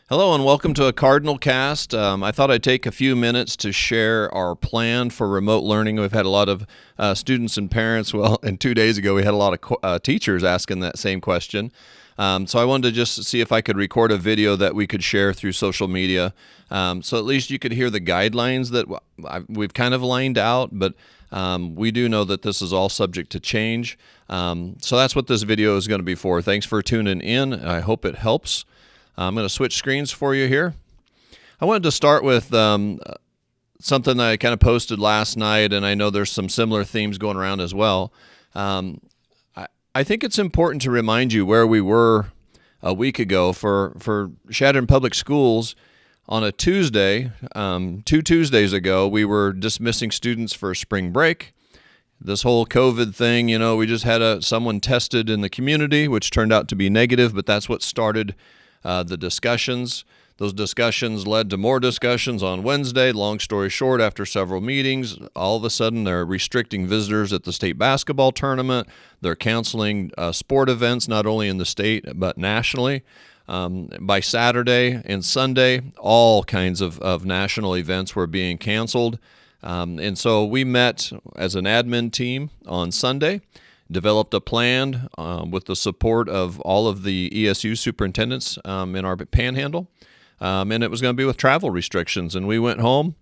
Hello and welcome to a Cardinal Cast. I thought I'd take a few minutes to share our plan for remote learning. We've had a lot of students and parents. Well, and 2 days ago we had a lot of teachers asking that same question. So I wanted to just see if I could record a video that we could share through social media. So at least you could hear the guidelines that we've kind of lined out, but we do know that this is all subject to change. So that's what this video is going to be for. Thanks for tuning in. I hope it helps. I'm going to switch screens for you here. I wanted to start with something that I kind of posted last night, and I know there's some similar themes going around as well. I think it's important to remind you where we were a week ago for Chadron Public Schools. On a Tuesday, 2 Tuesdays ago, we were dismissing students for spring break. This whole COVID thing, we just had someone tested in the community, which turned out to be negative, but that's what started the discussions. Those discussions led to more discussions on Wednesday. Long story short, after several meetings, all of a sudden they're restricting visitors at the state basketball tournament. They're canceling sport events, not only in the state, but nationally. By Saturday and Sunday, all kinds of national events were being canceled. And so we met as an admin team on Sunday, developed a plan with the support of all of the ESU superintendents in our panhandle, and it was going to be with travel restrictions. And we went home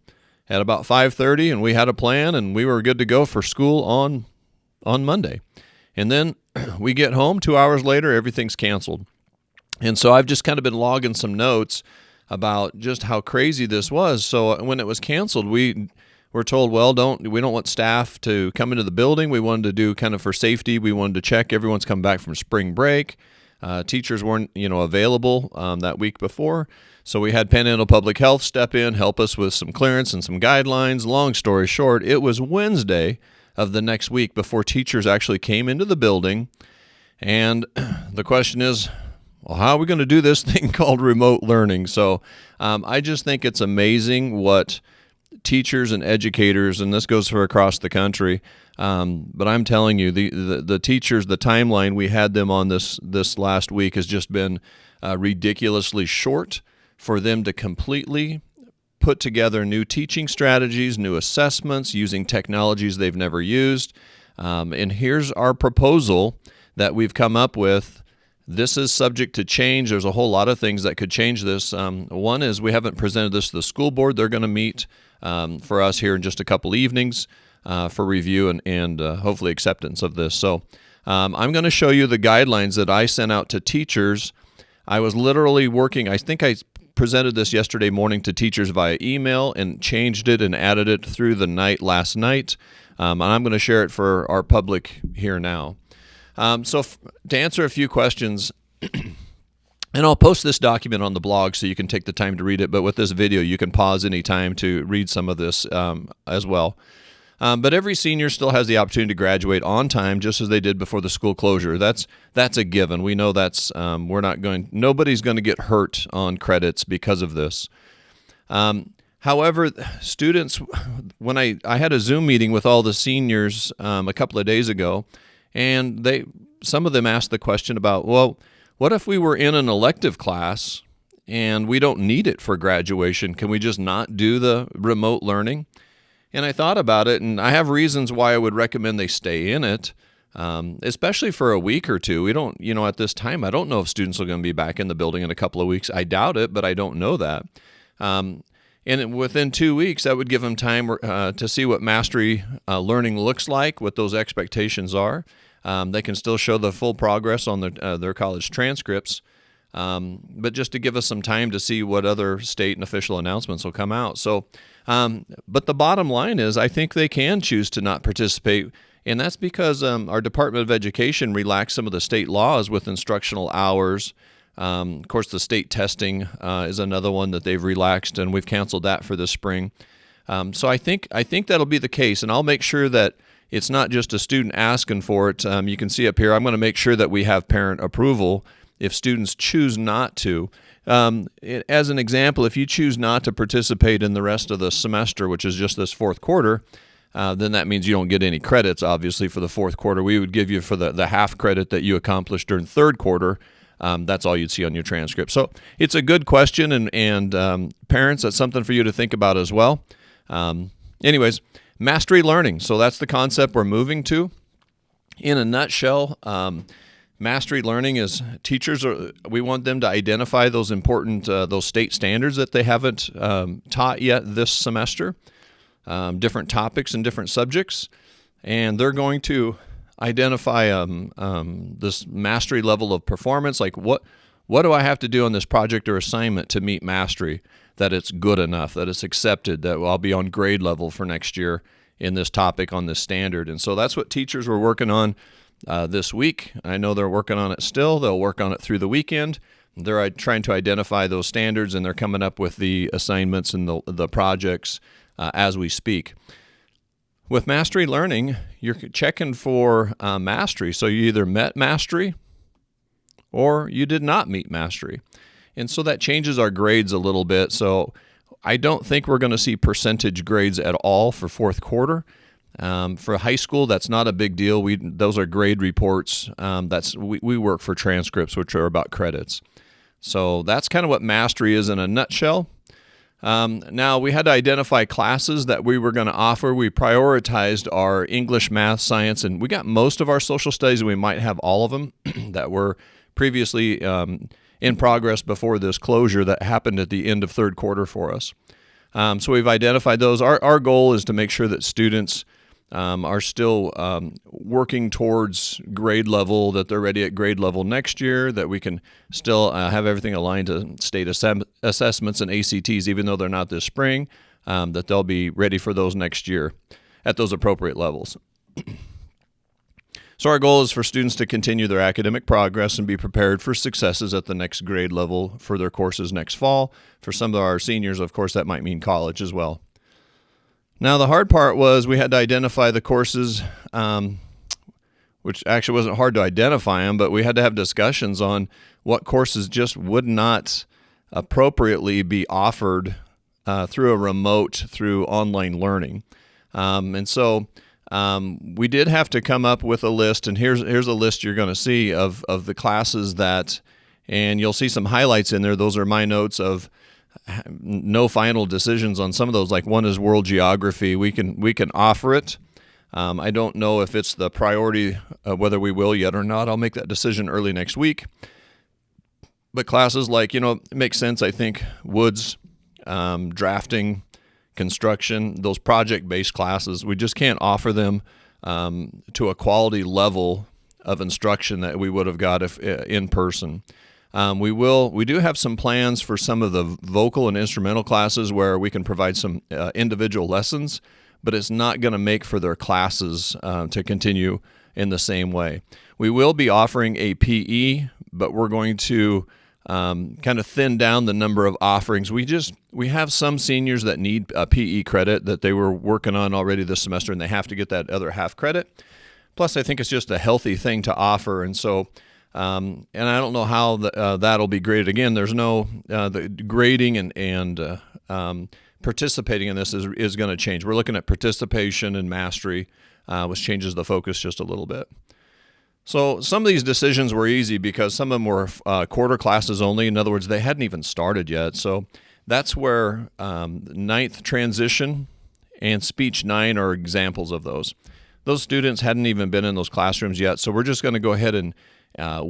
at about 5:30, and we had a plan, and we were good to go for school on Monday. And then we get home 2 hours later, everything's canceled. And so I've just kind of been logging some notes about just how crazy this was. So when it was canceled, we were told, well, we don't want staff to come into the building. We wanted to do kind of for safety. We wanted to check everyone's come back from spring break. Teachers weren't, available that week before. So we had Panhandle Public Health step in, help us with some clearance and some guidelines. Long story short, it was Wednesday of the next week before teachers actually came into the building. And the question is, well, how are we going to do this thing called remote learning? So I just think it's amazing what teachers and educators, and this goes for across the country, but I'm telling you, the teachers, the timeline we had them on this last week has just been ridiculously short for them to completely put together new teaching strategies, new assessments, using technologies they've never used. And here's our proposal that we've come up with. This is subject to change. There's a whole lot of things that could change this. One is we haven't presented this to the school board. They're going to meet for us here in just a couple evenings for review and hopefully acceptance of this. So I'm going to show you the guidelines that I sent out to teachers. I was literally working, I think I presented this yesterday morning to teachers via email and changed it and added it through the night last night. And I'm going to share it for our public here now. To answer a few questions, and I'll post this document on the blog so you can take the time to read it, but with this video you can pause any time to read some of this as well. But every senior still has the opportunity to graduate on time, just as they did before the school closure. That's a given. We know that's nobody's going to get hurt on credits because of this. However, students, when I had a Zoom meeting with all the seniors a couple of days ago, and some of them asked the question about, well, what if we were in an elective class and we don't need it for graduation? Can we just not do the remote learning? And I thought about it, and I have reasons why I would recommend they stay in it, especially for a week or two. We don't, at this time, I don't know if students are going to be back in the building in a couple of weeks. I doubt it, but I don't know that. And within 2 weeks, that would give them time to see what mastery learning looks like, what those expectations are. They can still show the full progress on their college transcripts, but just to give us some time to see what other state and official announcements will come out. So, but the bottom line is I think they can choose to not participate, and that's because our Department of Education relaxed some of the state laws with instructional hours. Of course, the state testing is another one that they've relaxed, and we've canceled that for this spring. So I think that'll be the case, and I'll make sure that it's not just a student asking for it. You can see up here, I'm going to make sure that we have parent approval if students choose not to. As an example, if you choose not to participate in the rest of the semester, which is just this fourth quarter, then that means you don't get any credits, obviously, for the fourth quarter. We would give you for the half credit that you accomplished during third quarter. that's all you'd see on your transcript. So it's a good question, and parents, that's something for you to think about as well. Anyways, mastery learning. So that's the concept we're moving to. In a nutshell, mastery learning is we want them to identify those important, those state standards that they haven't taught yet this semester, different topics and different subjects, and they're going to identify this mastery level of performance, like what do I have to do on this project or assignment to meet mastery, that it's good enough, that it's accepted, that I'll be on grade level for next year in this topic on this standard. And so that's what teachers were working on this week. I know they're working on it still. They'll work on it through the weekend. They're trying to identify those standards, and they're coming up with the assignments and the projects as we speak. With mastery learning, you're checking for mastery. So you either met mastery or you did not meet mastery. And so that changes our grades a little bit. So I don't think we're going to see percentage grades at all for fourth quarter. For high school, that's not a big deal. Those are grade reports. We work for transcripts, which are about credits. So that's kind of what mastery is in a nutshell. Now, we had to identify classes that we were going to offer. We prioritized our English, math, science, and we got most of our social studies, and we might have all of them that were previously in progress before this closure that happened at the end of third quarter for us. So we've identified those. Our goal is to make sure that students are still working towards grade level, that they're ready at grade level next year, that we can still have everything aligned to state assessments and ACTs, even though they're not this spring, that they'll be ready for those next year at those appropriate levels. So our goal is for students to continue their academic progress and be prepared for successes at the next grade level for their courses next fall. For some of our seniors, of course, that might mean college as well. Now, the hard part was we had to identify the courses, which actually wasn't hard to identify them, but we had to have discussions on what courses just would not appropriately be offered through online learning. And so we did have to come up with a list, and here's a list you're going to see of the classes that, and you'll see some highlights in there. Those are my notes of no final decisions on some of those. Like one is world geography. We can offer it. I don't know if it's the priority whether we will yet or not. I'll make that decision early next week. But classes like, it makes sense, I think, woods, drafting, construction, those project-based classes, we just can't offer them to a quality level of instruction that we would have got if in person. We do have some plans for some of the vocal and instrumental classes where we can provide some individual lessons, but it's not going to make for their classes to continue in the same way. We will be offering a PE, but we're going to kind of thin down the number of offerings. We have some seniors that need a PE credit that they were working on already this semester, and they have to get that other half credit. Plus, I think it's just a healthy thing to offer, and so and I don't know how that'll be graded. Again, there's no the grading and participating in this is going to change. We're looking at participation and mastery, which changes the focus just a little bit. So some of these decisions were easy because some of them were quarter classes only. In other words, they hadn't even started yet. So that's where ninth transition and speech 9 are examples of those. Those students hadn't even been in those classrooms yet. So we're just going to go ahead and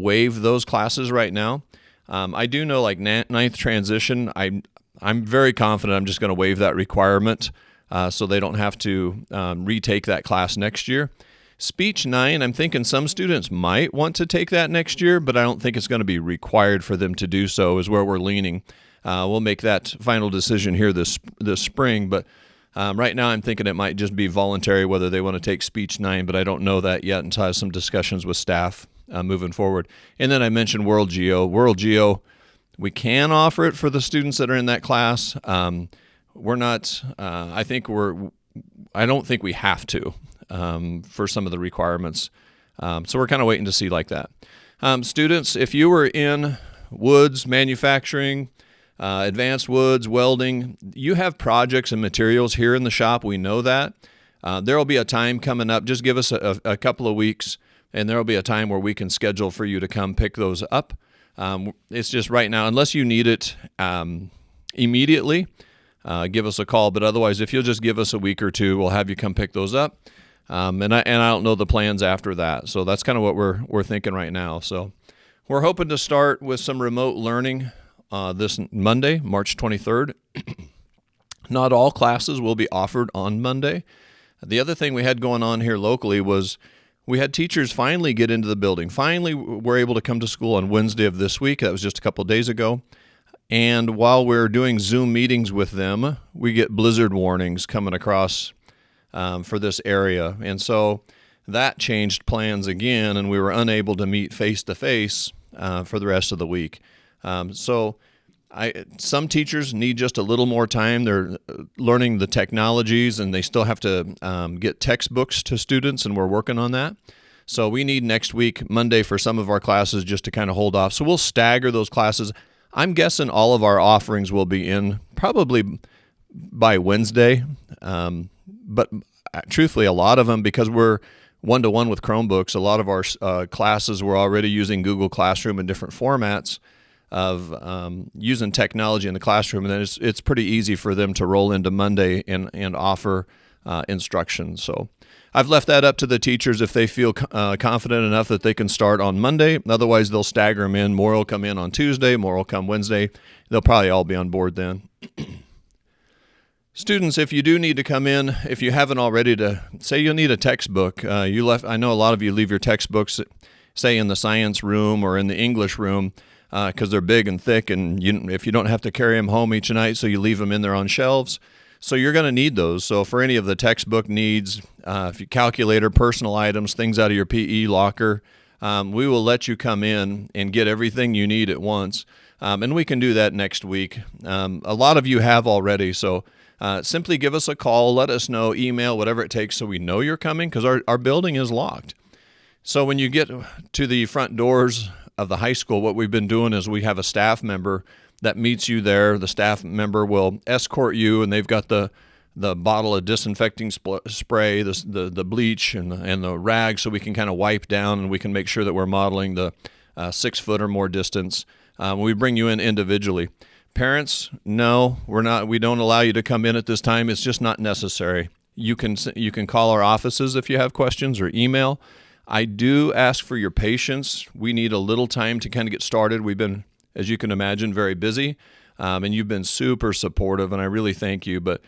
waive those classes right now. I do know, like ninth transition, I'm very confident I'm just going to waive that requirement so they don't have to retake that class next year. Speech 9, I'm thinking some students might want to take that next year, but I don't think it's going to be required for them to do so, is where we're leaning. We'll make that final decision here this spring, but right now I'm thinking it might just be voluntary whether they want to take Speech 9, but I don't know that yet until I have some discussions with staff moving forward. And then I mentioned World Geo. World Geo, we can offer it for the students that are in that class. We're not, I don't think we have to. For some of the requirements. So we're kind of waiting to see like that. Students, if you were in woods, manufacturing, advanced woods, welding, you have projects and materials here in the shop. We know that. There will be a time coming up. Just give us a couple of weeks, and there will be a time where we can schedule for you to come pick those up. It's just right now, unless you need it immediately, give us a call. But otherwise, if you'll just give us a week or two, we'll have you come pick those up. And I don't know the plans after that. So that's kind of what we're thinking right now. So we're hoping to start with some remote learning this Monday, March 23rd. Not all classes will be offered on Monday. The other thing we had going on here locally was we had teachers finally get into the building. Finally, were able to come to school on Wednesday of this week. That was just a couple of days ago. And while we're doing Zoom meetings with them, we get blizzard warnings coming across for this area. And so that changed plans again, and we were unable to meet face-to-face for the rest of the week. Some teachers need just a little more time. They're learning the technologies, and they still have to get textbooks to students, and we're working on that. So we need next week, Monday, for some of our classes just to kind of hold off. So we'll stagger those classes. I'm guessing all of our offerings will be in probably by Wednesday. But truthfully, a lot of them, because we're one-to-one with Chromebooks, a lot of our classes were already using Google Classroom in different formats of using technology in the classroom, and then it's pretty easy for them to roll into Monday and offer instruction. So I've left that up to the teachers if they feel confident enough that they can start on Monday. Otherwise, they'll stagger them in. More will come in on Tuesday, more will come Wednesday. They'll probably all be on board then. Students, if you do need to come in, if you haven't already, to say you'll need a textbook. I know a lot of you leave your textbooks, say in the science room or in the English room, because they're big and thick, and if you don't have to carry them home each night, so you leave them in there on shelves. So you're going to need those. So for any of the textbook needs, if you calculator, personal items, things out of your PE locker, we will let you come in and get everything you need at once. And we can do that next week. A lot of you have already, so simply give us a call, let us know, email, whatever it takes so we know you're coming, because our building is locked. So when you get to the front doors of the high school, what we've been doing is we have a staff member that meets you there. The staff member will escort you, and they've got the bottle of disinfecting spray, the bleach, and the rag, so we can kind of wipe down, and we can make sure that we're modeling the 6 foot or more distance. We bring you in individually. Parents, no, we're not. We don't allow you to come in at this time. It's just not necessary. You can call our offices if you have questions, or email. I do ask for your patience. We need a little time to kind of get started. We've been, as you can imagine, very busy, and you've been super supportive, and I really thank you. But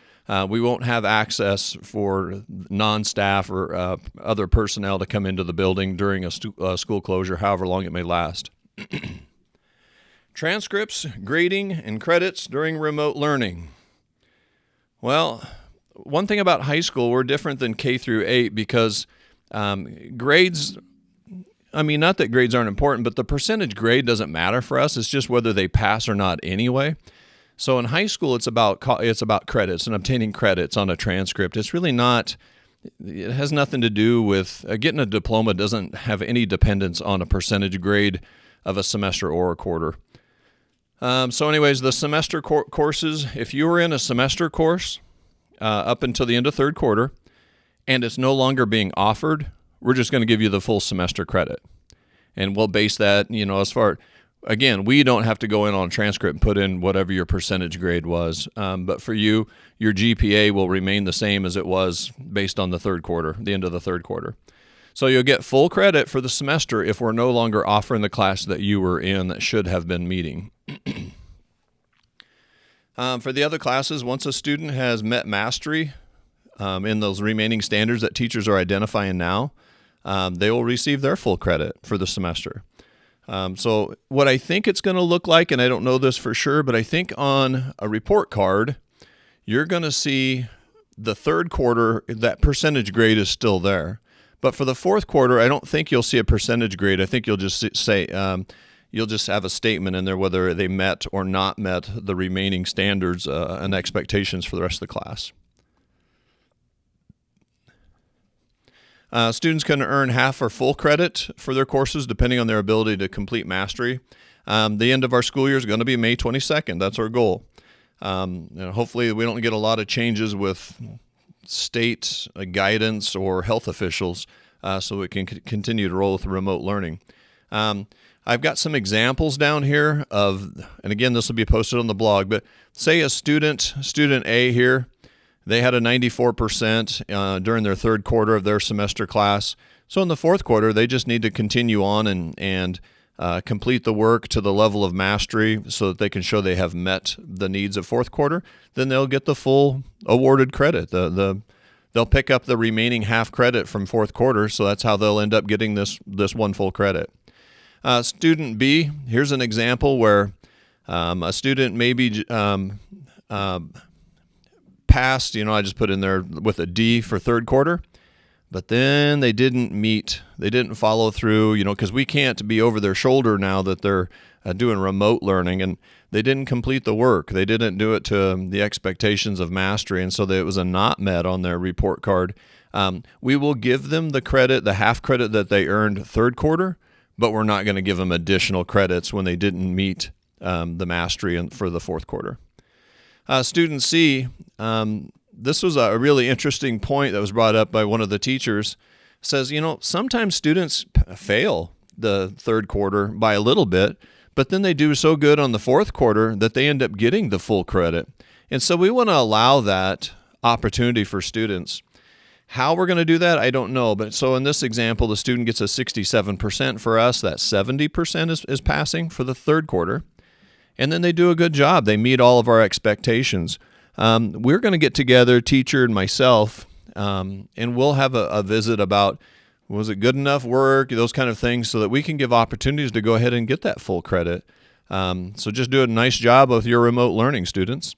we won't have access for non-staff or other personnel to come into the building during a school closure, however long it may last. Transcripts, grading, and credits during remote learning. Well, one thing about high school, we're different than K through 8 because grades, not that grades aren't important, but the percentage grade doesn't matter for us. It's just whether they pass or not anyway. So in high school, it's about credits and obtaining credits on a transcript. It's really not, it has nothing to do with, getting a diploma doesn't have any dependence on a percentage grade of a semester or a quarter. So anyways, the semester courses, if you were in a semester course up until the end of third quarter, and it's no longer being offered, we're just going to give you the full semester credit. And we'll base that, as far, again, we don't have to go in on a transcript and put in whatever your percentage grade was. But for you, your GPA will remain the same as it was based on the third quarter, the end of the third quarter. So you'll get full credit for the semester if we're no longer offering the class that you were in that should have been meeting. For the other classes, once a student has met mastery in those remaining standards that teachers are identifying now, they will receive their full credit for the semester. So what I think it's going to look like, and I don't know this for sure, but I think on a report card, you're going to see the third quarter, that percentage grade is still there. But for the fourth quarter, I don't think you'll see a percentage grade. I think you'll just say, you'll just have a statement in there whether they met or not met the remaining standards and expectations for the rest of the class. Students can earn half or full credit for their courses depending on their ability to complete mastery. The end of our school year is going to be May 22nd. That's our goal. Hopefully we don't get a lot of changes with state guidance or health officials so we can continue to roll with remote learning. I've got some examples down here of, and again, this will be posted on the blog, but say a student A here, they had a 94% during their third quarter of their semester class. So in the fourth quarter, they just need to continue on and complete the work to the level of mastery so that they can show they have met the needs of fourth quarter. Then they'll get the full awarded credit. They'll pick up the remaining half credit from fourth quarter, so that's how they'll end up getting this one full credit. Student B, here's an example where a student maybe passed, I just put in there with a D for third quarter, but then they didn't follow through, because we can't be over their shoulder now that they're doing remote learning, and they didn't complete the work. They didn't do it to the expectations of mastery, and so it was a not met on their report card. We will give them the credit, the half credit that they earned third quarter, but we're not going to give them additional credits when they didn't meet the mastery for the fourth quarter. Student C, this was a really interesting point that was brought up by one of the teachers. Says, sometimes students fail the third quarter by a little bit, but then they do so good on the fourth quarter that they end up getting the full credit. And so we want to allow that opportunity for students. How we're going to do that, I don't know. But so in this example, the student gets a 67% for us. That 70% is passing for the third quarter. And then they do a good job. They meet all of our expectations. We're going to get together, teacher and myself, and we'll have a visit about, was it good enough work, those kind of things, so that we can give opportunities to go ahead and get that full credit. So just do a nice job with your remote learning, students.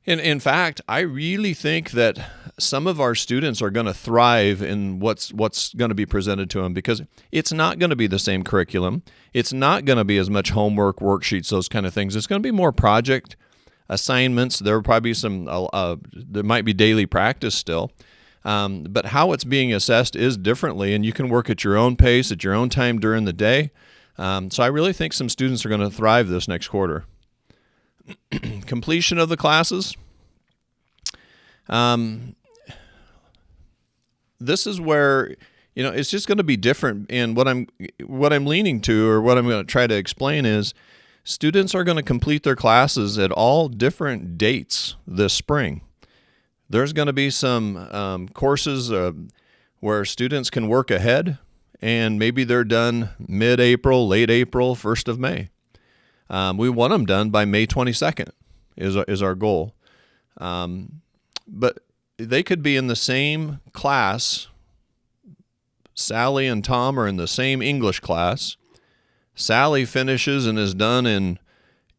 In fact, I really think that some of our students are going to thrive in what's going to be presented to them, because it's not going to be the same curriculum. It's not going to be as much homework, worksheets, those kind of things. It's going to be more project assignments. There will probably be there might be daily practice still. But how it's being assessed is differently, and you can work at your own pace, at your own time during the day. So I really think some students are going to thrive this next quarter. Completion of the classes. This is where it's just going to be different. And what I'm leaning to, or what I'm going to try to explain, is students are going to complete their classes at all different dates this spring. There's going to be some courses where students can work ahead, and maybe they're done mid-April, late April, 1st of May. We want them done by May 22nd is our goal. But they could be in the same class. Sally and Tom are in the same English class. Sally finishes and is done in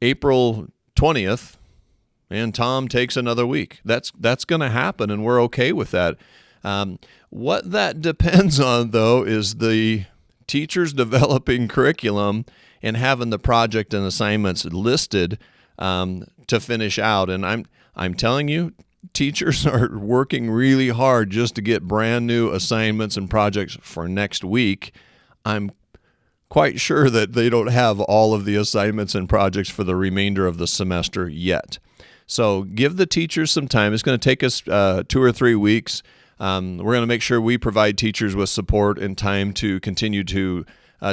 April 20th, and Tom takes another week. That's going to happen, and we're okay with that. What that depends on, though, is the teachers developing curriculum and having the project and assignments listed to finish out. And I'm telling you, teachers are working really hard just to get brand new assignments and projects for next week. I'm quite sure that they don't have all of the assignments and projects for the remainder of the semester yet. So give the teachers some time. It's going to take us 2 or 3 weeks. We're going to make sure we provide teachers with support and time to continue to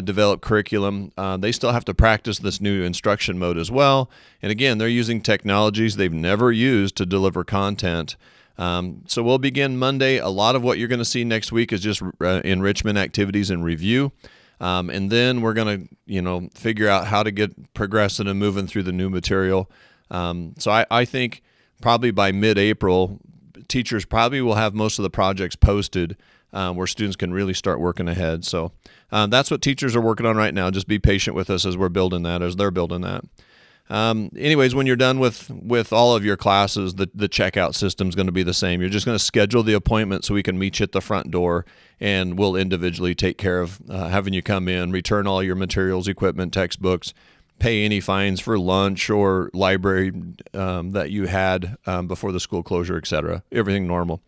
develop curriculum. They still have to practice this new instruction mode as well. And again, they're using technologies they've never used to deliver content. So we'll begin Monday. A lot of what you're going to see next week is just enrichment activities and review. And then we're going to, figure out how to get progressing and moving through the new material. So I think probably by mid-April, teachers probably will have most of the projects posted where students can really start working ahead. So that's what teachers are working on right now. Just be patient with us as we're building that, as they're building that. Anyways, when you're done with all of your classes, the checkout system is going to be the same. You're just going to schedule the appointment so we can meet you at the front door, and we'll individually take care of having you come in, return all your materials, equipment, textbooks, pay any fines for lunch or library that you had before the school closure, etc. Everything normal.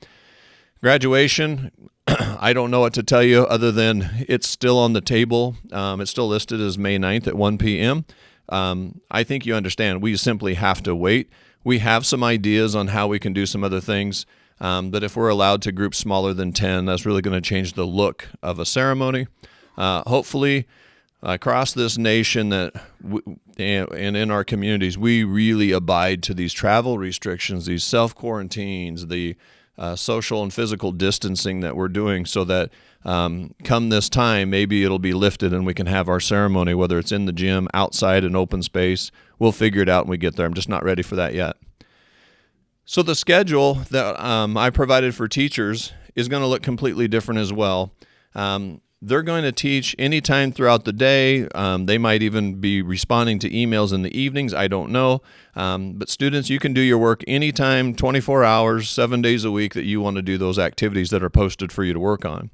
Graduation, I don't know what to tell you other than it's still on the table. It's still listed as May 9th at 1 p.m. I think you understand. We simply have to wait. We have some ideas on how we can do some other things, but if we're allowed to group smaller than 10, that's really going to change the look of a ceremony. Hopefully, across this nation and in our communities, we really abide to these travel restrictions, these self-quarantines, the social and physical distancing that we're doing, so that come this time, maybe it'll be lifted and we can have our ceremony, whether it's in the gym, outside, in open space. We'll figure it out when we get there. I'm just not ready for that yet. So the schedule that I provided for teachers is going to look completely different as well. They're going to teach anytime throughout the day. They might even be responding to emails in the evenings. I don't know. But students, you can do your work anytime, 24 hours, 7 days a week that you want to do those activities that are posted for you to work on.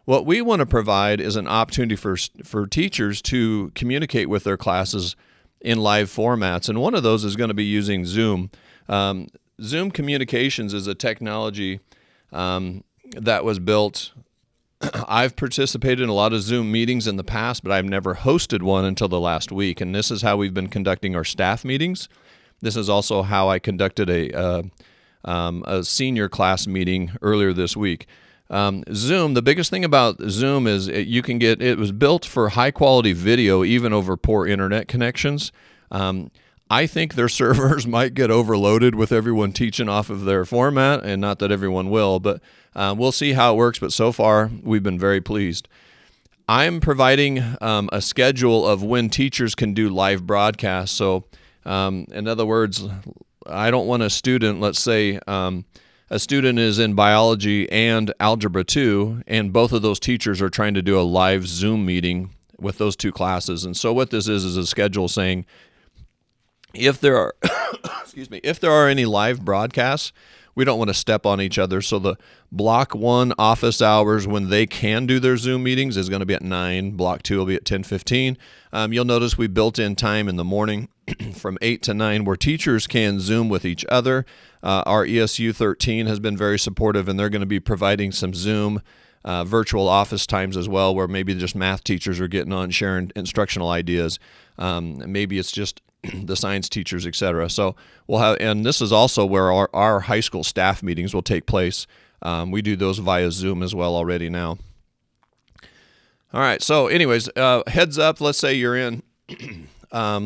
What we want to provide is an opportunity for teachers to communicate with their classes in live formats. And one of those is going to be using Zoom. Zoom Communications is a technology that was built. I've participated in a lot of Zoom meetings in the past, but I've never hosted one until the last week. And this is how we've been conducting our staff meetings. This is also how I conducted a senior class meeting earlier this week. Zoom, the biggest thing about Zoom is it was built for high quality video, even over poor internet connections. I think their servers might get overloaded with everyone teaching off of their format, and not that everyone will, but we'll see how it works. But so far, we've been very pleased. I'm providing a schedule of when teachers can do live broadcasts. So, in other words, I don't want a student, let's say a student is in biology and algebra 2, and both of those teachers are trying to do a live Zoom meeting with those two classes. And so what this is a schedule saying, if there are if there are any live broadcasts, we don't want to step on each other. So the block 1 office hours when they can do their Zoom meetings is going to be at 9. Block 2 will be at 10:15. You'll notice we built in time in the morning from 8 to 9 where teachers can Zoom with each other. Our ESU 13 has been very supportive, and they're going to be providing some Zoom virtual office times as well, where maybe just math teachers are getting on, sharing instructional ideas. Maybe it's just the science teachers, etc. So we'll have, and this is also where our high school staff meetings will take place. We do those via Zoom as well already now. All right. So, anyways, heads up. Let's say you're in a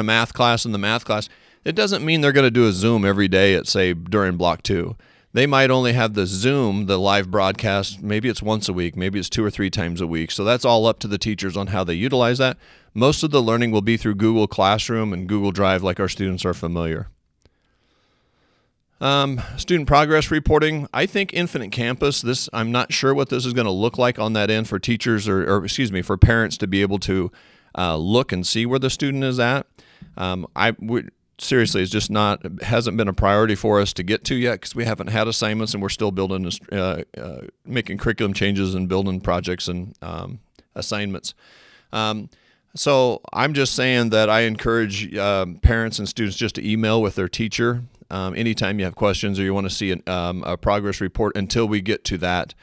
math class. In the math class, it doesn't mean they're going to do a Zoom every day at, say, during block 2. They might only have the Zoom, the live broadcast. Maybe it's once a week. Maybe it's 2 or 3 times a week. So that's all up to the teachers on how they utilize that. Most of the learning will be through Google Classroom and Google Drive, like our students are familiar. Student progress reporting. I think Infinite Campus, I'm not sure what this is going to look like on that end for teachers for parents to be able to look and see where the student is at. Seriously, it's just hasn't been a priority for us to get to yet because we haven't had assignments and we're still building, making curriculum changes and building projects and assignments. So I'm just saying that I encourage parents and students just to email with their teacher anytime you have questions or you want to see a progress report until we get to that,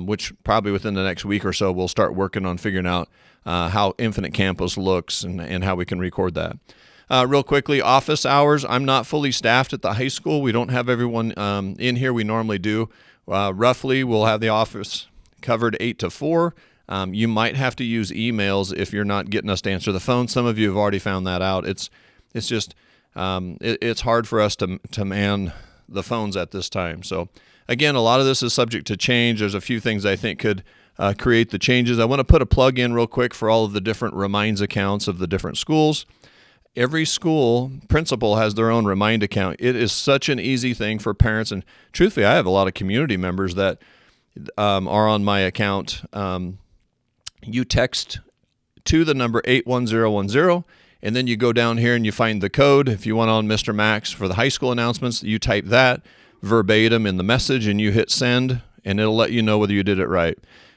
which probably within the next week or so we'll start working on figuring out how Infinite Campus looks and how we can record that. Real quickly, office hours. I'm not fully staffed at the high school. We don't have everyone in here. We normally do. Roughly, we'll have the office covered 8 to 4. You might have to use emails if you're not getting us to answer the phone. Some of you have already found that out. It's just it's hard for us to man the phones at this time. So again, a lot of this is subject to change. There's a few things I think could create the changes. I want to put a plug in real quick for all of the different Reminds accounts of the different schools. Every school principal has their own Remind account. It is such an easy thing for parents. And truthfully, I have a lot of community members that are on my account. You text to the number 81010, and then you go down here and you find the code. If you want on Mr. Mack's for the high school announcements, you type that verbatim in the message and you hit send, and it'll let you know whether you did it right.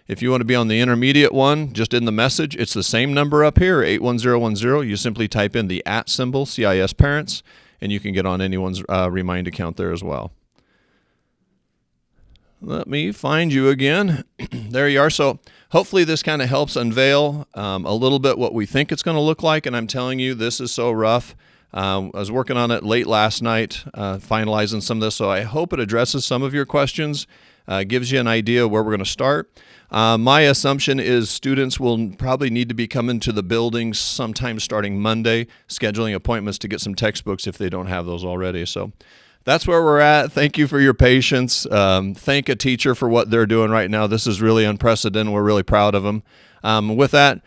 If you want to be on the intermediate one, just in the message, it's the same number up here, 81010. You simply type in the @ symbol, CIS Parents, and you can get on anyone's Remind account there as well. Let me find you again. There you are. So hopefully this kind of helps unveil a little bit what we think it's going to look like. And I'm telling you, this is so rough. I was working on it late last night, finalizing some of this, so I hope it addresses some of your questions, gives you an idea where we're going to start. My assumption is students will probably need to be coming to the building sometime starting Monday, scheduling appointments to get some textbooks if they don't have those already. So that's where we're at. Thank you for your patience. Thank a teacher for what they're doing right now. This is really unprecedented. We're really proud of them. With that,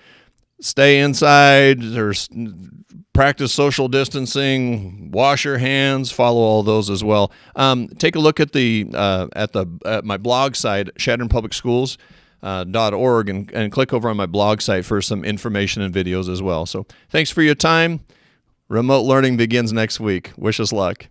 stay inside, or practice social distancing, wash your hands, follow all those as well. Take a look at at my blog site, chadronpublicschools.org, and click over on my blog site for some information and videos as well. So thanks for your time. Remote learning begins next week. Wish us luck.